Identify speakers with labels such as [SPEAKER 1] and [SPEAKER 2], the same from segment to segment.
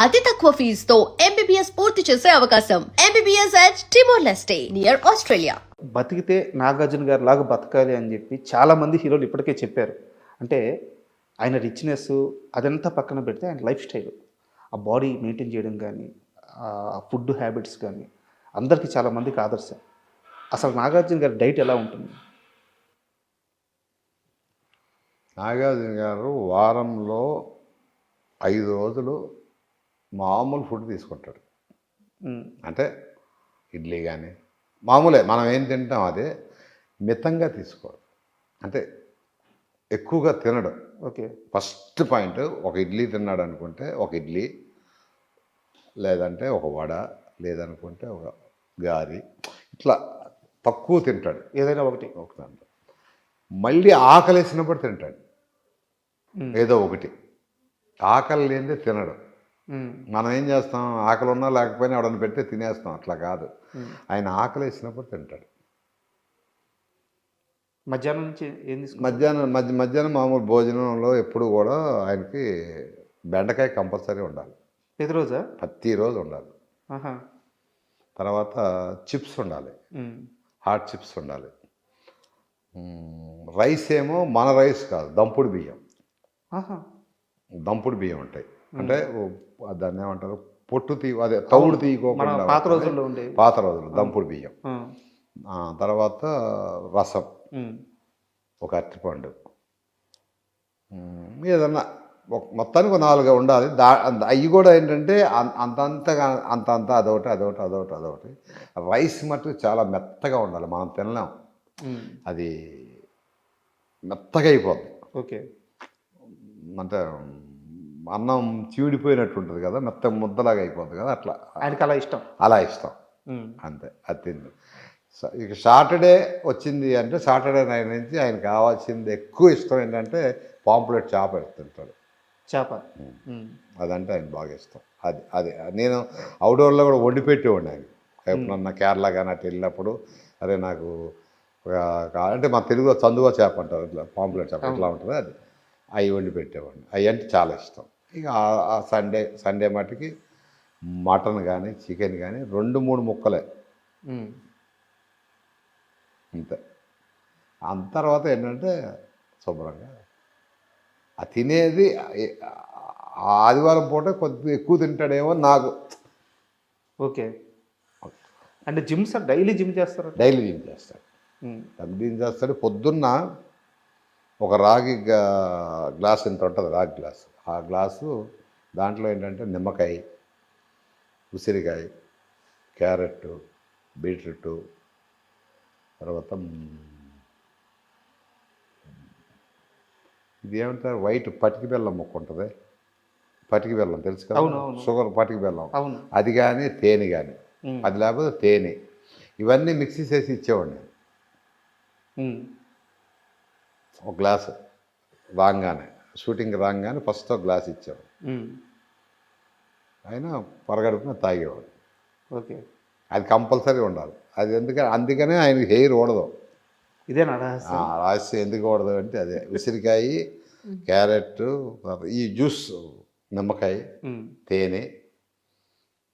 [SPEAKER 1] అతి తక్కువ ఫీజుతో ఎంబీబీఎస్ పూర్తి చేసే అవకాశం. MBBS at Timor-Leste near Australia.
[SPEAKER 2] బతికితే నాగార్జున గారి లాగా బతకాలి అని చెప్పి చాలామంది హీరోలు ఇప్పటికే చెప్పారు. అంటే ఆయన రిచ్నెస్ అదంతా పక్కన పెడితే ఆయన లైఫ్ స్టైల్, ఆ బాడీ మెయింటైన్ చేయడం కానీ, ఫుడ్ హ్యాబిట్స్ కానీ అందరికీ చాలామందికి ఆదర్శం. అసలు నాగార్జున గారి డైట్ ఎలా ఉంటుంది?
[SPEAKER 3] నాగార్జున గారు వారంలో 5 రోజులు మామూలు ఫుడ్ తీసుకుంటాడు. అంటే ఇడ్లీ కానీ మామూలే, మనం ఏం తింటాం అదే, మితంగా తీసుకోడు. అంటే ఎక్కువగా తినడు.
[SPEAKER 2] ఓకే.
[SPEAKER 3] ఫస్ట్ పాయింట్, ఒక ఇడ్లీ తిన్నాడు అనుకుంటే ఒక ఇడ్లీ, లేదంటే ఒక వడ, లేదనుకుంటే ఒక గారి, ఇట్లా తక్కువ తింటాడు.
[SPEAKER 2] ఏదైనా ఒకటి
[SPEAKER 3] దాంట్లో మళ్ళీ ఆకలేసినప్పుడు తింటాడు ఏదో ఒకటి. ఆకలి లేనిదే తినడు. మనం ఏం చేస్తాం, ఆకలి ఉన్నా లేకపోయినా ఎవడన్నా పెడితే తినేస్తాం. అట్లా కాదు, ఆయన ఆకలి వేసినప్పుడు తింటాడు.
[SPEAKER 2] మధ్యాహ్నం నుంచి ఏం తీసుకుంటారు?
[SPEAKER 3] మధ్యాహ్నం మామూలు భోజనంలో ఎప్పుడు కూడా ఆయనకి బెండకాయ కంపల్సరీ ఉండాలి. ప్రతిరోజు ఉండాలి. తర్వాత చిప్స్ ఉండాలి, హాట్ చిప్స్ ఉండాలి. రైస్ ఏమో మన రైస్ కాదు, దంపుడు బియ్యం. దంపుడు బియ్యం ఉంటాయి. అంటే దాన్ని ఏమంటారు, పొట్టు అదే తౌడు తీయకోకుండా
[SPEAKER 2] పాత రోజుల్లో
[SPEAKER 3] దంపుడు బియ్యం. తర్వాత రసం, ఒక అరటిపండు, ఏదన్నా మొత్తానికి 4 ఉండాలి. అవి కూడా ఏంటంటే అంత అదొకటి. రైస్ మట్టుకు చాలా మెత్తగా ఉండాలి, మనం తినలేం. అది మెత్తగా అయిపోద్ది.
[SPEAKER 2] ఓకే.
[SPEAKER 3] అంటే అన్నం చీడిపోయినట్టు ఉంటుంది కదా, మెత్త ముద్దలాగా అయిపోతుంది కదా, అట్లా
[SPEAKER 2] ఆయనకి
[SPEAKER 3] అలా ఇష్టం. అంతే, అది తింది. ఇక సాటర్డే వచ్చింది అంటే సాటర్డే నైట్ నుంచి ఆయన కావాల్సింది ఎక్కువ ఇష్టం ఏంటంటే పాంప్లెట్ చేప తింటాడు. అదంటే ఆయన బాగా ఇష్టం. అది నేను అవుట్డోర్లో కూడా వండి పెట్టేవాడిని ఆయన. ఎప్పుడన్నా కేరళ కానీ అటు వెళ్ళినప్పుడు, అరే నాకు అంటే మా తెలుగులో చందువ చేప అంటారు, ఇట్లా పాంప్లెట్ చేప ఎట్లా ఉంటుంది, అది అవి వండి పెట్టేవాడిని. అవి అంటే చాలా ఇష్టం. ఇక ఆ సండే మటుకి మటన్ కానీ చికెన్ కానీ 2-3 ముక్కలే అంతే. అంత తర్వాత ఏంటంటే శుభ్రంగా ఆ తినేది ఆదివారం పూట కొద్దిగా ఎక్కువ తింటాడేమో నాకు.
[SPEAKER 2] ఓకే. అంటే డైలీ జిమ్ చేస్తారు?
[SPEAKER 3] డైలీ జిమ్ చేస్తాడు. పొద్దున్న ఒక రాగి గ్లాస్ ఇంత ఉంటుంది, రాగి గ్లాసు. ఆ గ్లాసు దాంట్లో ఏంటంటే నిమ్మకాయ, ఉసిరికాయ, క్యారెట్, బీట్రూట్, తర్వాత ఇది ఏమంటారు, వైట్ పటికి బెల్లం ముక్క ఉంటుంది. పటికి బెల్లం తెలుసు కదా, షుగర్ పటికి బెల్లం, అది కానీ తేనె కానీ, అది లేకపోతే తేనె, ఇవన్నీ మిక్సీ చేసి ఇచ్చేవాడిని. ఒక గ్లాసు రాగానే, షూటింగ్ రాగానే ఫస్ట్ ఒక గ్లాస్ ఇచ్చేవాడు. ఆయన పరగడుపున తాగేవాడు.
[SPEAKER 2] ఓకే.
[SPEAKER 3] అది కంపల్సరీ ఉండాలి. అది అందుకనే ఆయనకి హెయిర్ ఓడదు.
[SPEAKER 2] ఇదేనా
[SPEAKER 3] రహస్యం? ఎందుకు ఓడదు అంటే అదే, ఉసిరికాయ, క్యారెట్, ఈ జ్యూస్, నిమ్మకాయ, తేనె,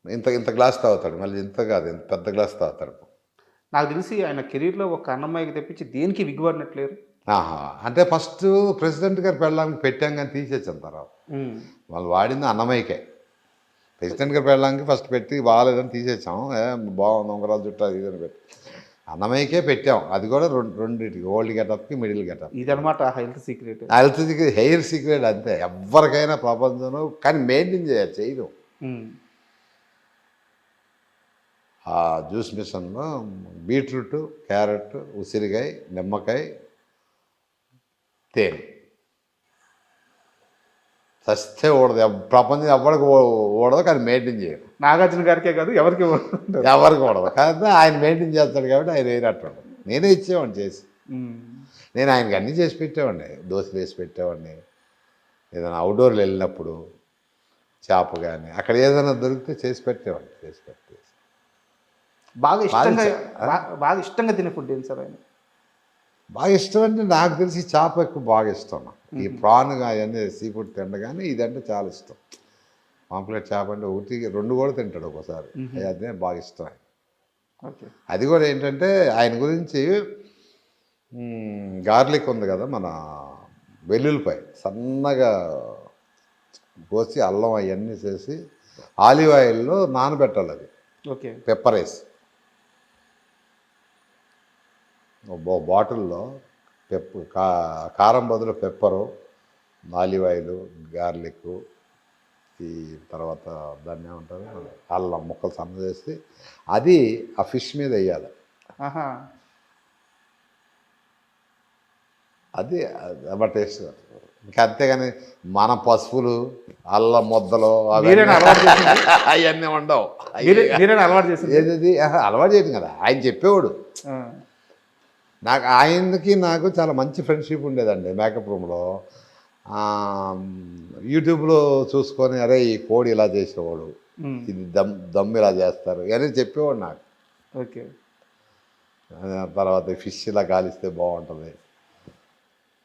[SPEAKER 3] ఇంత గ్లాస్ తాగుతాడు. మళ్ళీ ఇంత కాదు, ఇంత పెద్ద గ్లాస్ తాగుతాడు.
[SPEAKER 2] నాకు తెలిసి ఆయన కెరీర్లో ఒక అన్నమ్మాయికి తెప్పించి దేనికి విగ్గుపడినట్లేరు.
[SPEAKER 3] అంటే ఫస్ట్ ప్రెసిడెంట్ గారు పెళ్ళడానికి పెట్టాం కానీ తీసేసాం. తర్వాత వాళ్ళు వాడింది అన్నమయ్యకే. ప్రెసిడెంట్ గారు పెళ్ళడానికి ఫస్ట్ పెట్టి బాగాలేదని తీసేసాం. బాగుంది ఉంగరాలు చుట్టూ ఇదని పెట్టి అన్నమయ్యకే పెట్టాం. అది కూడా రెండింటికి, ఓల్డ్ గెటప్కి, మిడిల్ గెటప్.
[SPEAKER 2] ఇదనమాట హెల్త్ సీక్రెట్.
[SPEAKER 3] హెయిర్ సీక్రెట్ అంతే, ఎవరికైనా ప్రపంచంలో. కానీ మెయింటైన్ చేయరు. ఆ జ్యూస్ మిషన్లో బీట్రూట్, క్యారెట్, ఉసిరికాయ, నిమ్మకాయ, తేనె సస్తే ఓడదు. ప్రపంచం ఎవరికి ఓడదు, కానీ మెయింటైన్ చేయరు.
[SPEAKER 2] నాగార్జున గారికే కాదు, ఎవరికి
[SPEAKER 3] ఓడదు. కానీ ఆయన మెయింటైన్ చేస్తాడు కాబట్టి ఆయన వేరేట్టు. నేనే ఇచ్చేవాడిని చేసి. నేను ఆయనకి అన్నీ చేసి పెట్టేవాడిని. దోశలు వేసి పెట్టేవాడిని. ఏదైనా అవుట్డోర్లు వెళ్ళినప్పుడు చేప కానీ అక్కడ ఏదైనా దొరికితే చేసి పెట్టేవాడిని.
[SPEAKER 2] బాగా ఇష్టంగా తినే ఫుడ్ ఏంటి సార్ ఆయన?
[SPEAKER 3] బాగా ఇష్టం అంటే నాకు తెలిసి చేప ఎక్కువ బాగా ఇష్టం. ఈ ప్రాన్ అవన్నీ సీ ఫుడ్ తిండ, కానీ ఇదంటే చాలా ఇష్టం. పాంప్లెట్ చేప అంటే ఒకటి 2 కూడా తింటాడు ఒకసారి. అదే బాగా ఇష్టం ఆయన.
[SPEAKER 2] ఓకే.
[SPEAKER 3] అది కూడా ఏంటంటే ఆయన గురించి గార్లిక్ ఉంది కదా, మన వెల్లుల్లిపాయ సన్నగా కోసి అల్లం అవన్నీ చేసి ఆలివ్ ఆయిల్లో నానబెట్టాలి. అది
[SPEAKER 2] ఓకే.
[SPEAKER 3] పెప్పర్ వేసి బాటిల్లో కారం బదులు పెప్పరు, ఆలివ్ ఆయిల్, గార్లిక్, ఈ తర్వాత దాన్ని ఏమంటారు అల్లం ముక్కలు సన్న చేసి అది ఆ ఫిష్ మీద వేయాలి.
[SPEAKER 2] ఆహా.
[SPEAKER 3] అది టేస్ట్. ఇంకా అంతేగాని మన పసుపులు అల్లం ముద్దలు
[SPEAKER 2] మీరేనా అలవాటు చేసింది?
[SPEAKER 3] అవన్నీ ఉండవు.
[SPEAKER 2] మీరేనా అలవాటు చేసింది?
[SPEAKER 3] ఏది అలవాటు చేయడం కదా, ఆయన చెప్పేవాడు. నాకు ఆయనకి నాకు చాలా మంచి ఫ్రెండ్షిప్ ఉండేదండి మేకప్ రూమ్లో. యూట్యూబ్లో చూసుకొని అరే ఈ కోడి ఇలా చేసేవాడు, ఇది దమ్ ఇలా చేస్తారు అని చెప్పేవాడు నాకు.
[SPEAKER 2] ఓకే.
[SPEAKER 3] తర్వాత ఫిష్ ఇలా కాలిస్తే బాగుంటుంది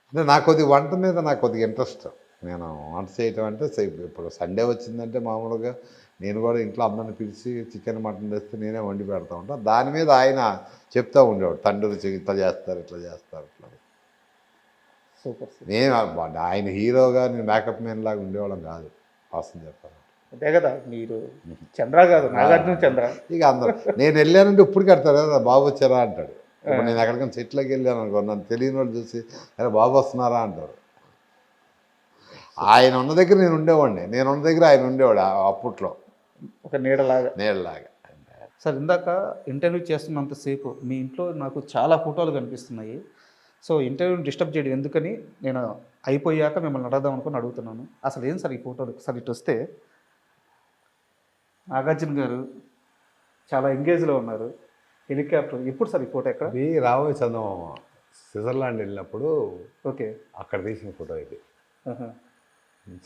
[SPEAKER 3] అంటే నాకు కొద్దిగా వంట మీద నాకు కొద్దిగా ఇంట్రెస్ట్. నేను వంట చేయటం అంటే ఇప్పుడు సండే వచ్చిందంటే మామూలుగా నేను కూడా ఇంట్లో అమ్మని పిలిచి చికెన్ మటన్ తెస్తే నేనే వండి పెడతా ఉంటాను. దాని మీద ఆయన చెప్తూ ఉండేవాడు, తండ్రి ఇట్లా చేస్తారు ఇట్లా చేస్తారు ఇట్లా.
[SPEAKER 2] సూపర్.
[SPEAKER 3] నేను ఆయన హీరోగా నేను మేకప్ మ్యాన్ లాగా ఉండేవాళ్ళం కాదు వాస్తవం చెప్పాను.
[SPEAKER 2] అదే కదా, మీరు చంద్ర కాదు నాగార్జున చంద్ర.
[SPEAKER 3] ఇక అందరూ నేను వెళ్ళానంటే ఇప్పుడు కడతాడు కదా బాబు వచ్చారా అంటాడు. ఇప్పుడు నేను ఎక్కడికైనా చెట్లకి వెళ్ళాను అనుకో, నన్ను తెలియని వాళ్ళు చూసి అరే బాబు వస్తున్నారా అంటారు. ఆయన ఉన్న దగ్గర నేను ఉండేవాడిని, నేను ఉన్న దగ్గర ఆయన ఉండేవాడు అప్పట్లో
[SPEAKER 2] ఒక నీడలాగా.
[SPEAKER 3] సార్
[SPEAKER 2] ఇందాక ఇంటర్వ్యూ చేస్తున్నంతసేపు మీ ఇంట్లో నాకు చాలా ఫోటోలు కనిపిస్తున్నాయి. సో ఇంటర్వ్యూని డిస్టర్బ్ చేయడం ఎందుకని నేను అయిపోయాక మిమ్మల్ని అడగదాం అనుకుని అడుగుతున్నాను. అసలు ఏం సార్ ఈ ఫోటోలు? సార్ ఇటు వస్తే నాగార్జున గారు చాలా ఎంగేజ్లో ఉన్నారు. హెలికాప్టర్. ఎప్పుడు సార్ ఈ ఫోటో ఎక్కడ?
[SPEAKER 3] ఇది రాబోయే చందమామ స్విట్జర్లాండ్ వెళ్ళినప్పుడు
[SPEAKER 2] ఓకే.
[SPEAKER 3] అక్కడ తీసిన ఫోటో ఇది.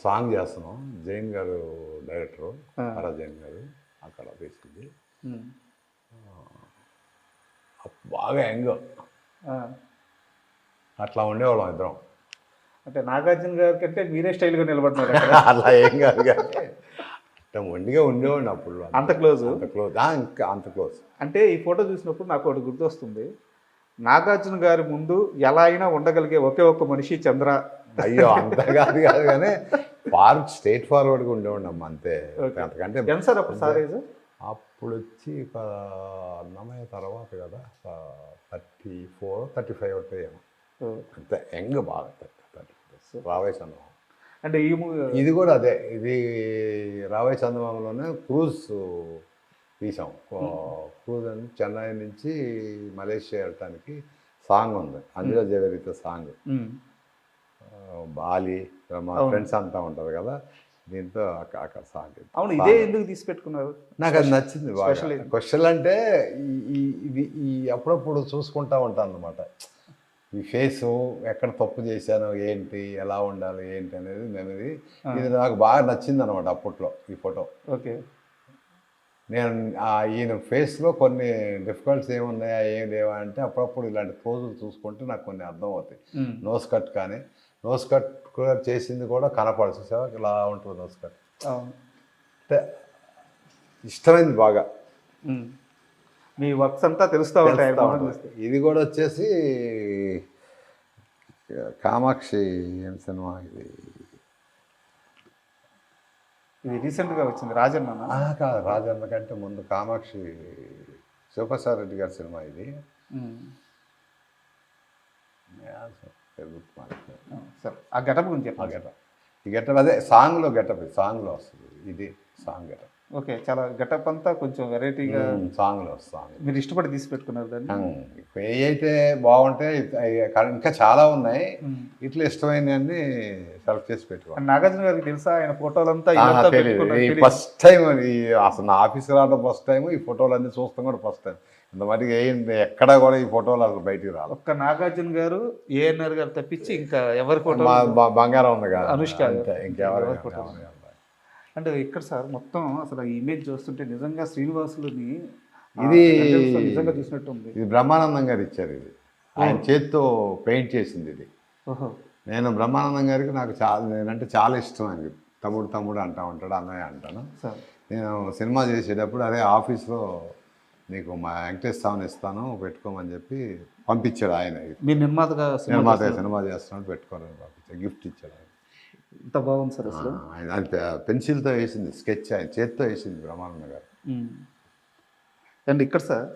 [SPEAKER 3] సాంగ్ చేస్తున్నాం, జైన్ గారు డైరెక్టరు, ఆరా జైన్ గారు అక్కడ తీసింది. బాగా యంగ్, అట్లా ఉండేవాళ్ళం ఇద్దరం.
[SPEAKER 2] అంటే నాగార్జున గారి కంటే మీరే స్టైల్గా నిలబడినారు.
[SPEAKER 3] అలా ఏం కాదు కానీ మొండిగా ఉండేవాడిని అప్పుడు.
[SPEAKER 2] అంత క్లోజ్?
[SPEAKER 3] అంత క్లోజ్, ఇంకా అంత క్లోజ్.
[SPEAKER 2] అంటే ఈ ఫోటో చూసినప్పుడు నాకు ఒకటి గుర్తొస్తుంది. నాగార్జున గారి ముందు ఎలా అయినా ఉండగలిగే ఒకే ఒక్క మనిషి చంద్ర.
[SPEAKER 3] అయ్యో అంత కాదు కానీ స్ట్రైట్ ఫార్వర్డ్గా ఉండేవాడిని అమ్మ అంతే. అంతకంటే
[SPEAKER 2] ఎంత సార్ అప్పుడు సార్ ఏజ్?
[SPEAKER 3] అప్పుడు వచ్చి అన్నమయ్య తర్వాత కదా 34, 35 అవుతాయేమో అంతే. యంగ్ బాగా 34 రాబోయే చందమామ.
[SPEAKER 2] అంటే ఈ మూవీ
[SPEAKER 3] ఇది కూడా అదే, ఇది రాబోయే చందమామలోనే క్రూజ్ తీసాం. క్రూజ్ అని చెన్నై నుంచి మలేషియా వెళ్ళటానికి సాంగ్ ఉంది, అంజలా జవేరితో సాంగ్. బాలి మా ఫ్రెండ్స్ అంతా ఉంటారు కదా, దీంతో అక్కడ సాంగ్.
[SPEAKER 2] అవును, ఇదే ఎందుకు తీసి పెట్టుకున్నారు?
[SPEAKER 3] నాకు అది నచ్చింది బాగా. క్వశ్చన్ అంటే ఈ అప్పుడప్పుడు చూసుకుంటా ఉంటాను అనమాట. ఈ ఫేసు ఎక్కడ తప్పు చేశాను, ఏంటి, ఎలా ఉండాలి, ఏంటి అనేది మెమరీ. ఇది నాకు బాగా నచ్చింది అనమాట అప్పట్లో ఈ ఫోటో.
[SPEAKER 2] ఓకే.
[SPEAKER 3] నేను ఈయన ఫేస్లో కొన్ని డిఫికల్ట్స్ ఏమున్నాయా ఏం లేవా అంటే అప్పుడప్పుడు ఇలాంటి పోజులు చూసుకుంటే నాకు కొన్ని అర్థం అవుతాయి. నోస్ కట్ కానీ, నోస్ కట్ కూడా చేసింది కూడా కనపడదు, చూసావా ఇలా ఉంటుంది నోస్ కట్. అంటే ఇష్టమైంది బాగా.
[SPEAKER 2] మీ వర్క్స్ అంతా తెలుస్తూ ఉంటాయి.
[SPEAKER 3] ఇది కూడా వచ్చేసి కామాక్షి ఏం సినిమా ఇది
[SPEAKER 2] రీసెంట్గా వచ్చింది, రాజన్న
[SPEAKER 3] కాదు, రాజన్న కంటే ముందు కామాక్షి శివప్రసాద్ రెడ్డి గారి సినిమా ఇది.
[SPEAKER 2] సార్ ఆ గెటప్ గురించి
[SPEAKER 3] ఆ గెటప్, ఈ గెటప్ అదే సాంగ్లో గెటప్, సాంగ్లో వస్తుంది ఇది సాంగ్ గెటప్.
[SPEAKER 2] ఓకే. చాలా గెటప్ అంతా కొంచెం వెరైటీగా
[SPEAKER 3] సాంగ్లో వస్తుంది.
[SPEAKER 2] మీరు ఇష్టపడి తీసి పెట్టుకున్నారు దాన్ని.
[SPEAKER 3] ఏ అయితే బాగుంటాయి, ఇంకా చాలా ఉన్నాయి, ఇట్లా ఇష్టమైనవన్నీ సెలెక్ట్ చేసి పెట్టుకోండి.
[SPEAKER 2] నాగార్జున గారికి తెలుసా ఆయన ఫోటోలంతా?
[SPEAKER 3] ఫస్ట్ టైం అసలు నా ఆఫీస్కి రావడం ఫస్ట్ టైం, ఈ ఫోటోలన్నీ చూస్తాం కూడా ఫస్ట్ టైం. ఇంతమటికి ఎక్కడా కూడా ఈ ఫోటోలు అసలు బయటికి రాలి.
[SPEAKER 2] ఒక్క నాగార్జున గారు, ఏఎన్ఆర్ గారు తప్పించి ఇంకా ఎవరి ఫోటో?
[SPEAKER 3] బంగారం ఉంది కదా,
[SPEAKER 2] అనుష్క,
[SPEAKER 3] ఇంకెవరు
[SPEAKER 2] ఫోటో. అంటే ఇక్కడ సార్ మొత్తం అసలు ఈ ఇమేజ్ చూస్తుంటే నిజంగా శ్రీనివాసులని
[SPEAKER 3] ఇది
[SPEAKER 2] నిజంగా చూసినట్టు ఉంది.
[SPEAKER 3] ఇది బ్రహ్మానందం గారు ఇచ్చారు, ఇది ఆయన చేతితో పెయింట్ చేసింది ఇది. నేను బ్రహ్మానందం గారికి నాకు చాలా, నేనంటే చాలా ఇష్టం ఆయనకి. తమ్ముడు తమ్ముడు అంటూ ఉంటాడు, అన్నయ్య అంటాను.
[SPEAKER 2] సార్
[SPEAKER 3] నేను సినిమా చేసేటప్పుడు అదే ఆఫీస్లో నీకు మా వెంకటేష్ స్వామిని ఇస్తాను పెట్టుకోమని చెప్పి పంపించాడు ఆయన.
[SPEAKER 2] మీరు నిర్మాతగా
[SPEAKER 3] సినిమా చేస్తున్నాడు పెట్టుకోవాలని పంపించాడు, గిఫ్ట్ ఇచ్చాడు ఆయన.
[SPEAKER 2] ఇంత బాగుంది సార్ అసలు.
[SPEAKER 3] ఆయన పెన్సిల్తో వేసింది స్కెచ్, ఆయన చేత్తో వేసింది బ్రహ్మానంద గారు.
[SPEAKER 2] అండ్ ఇక్కడ సార్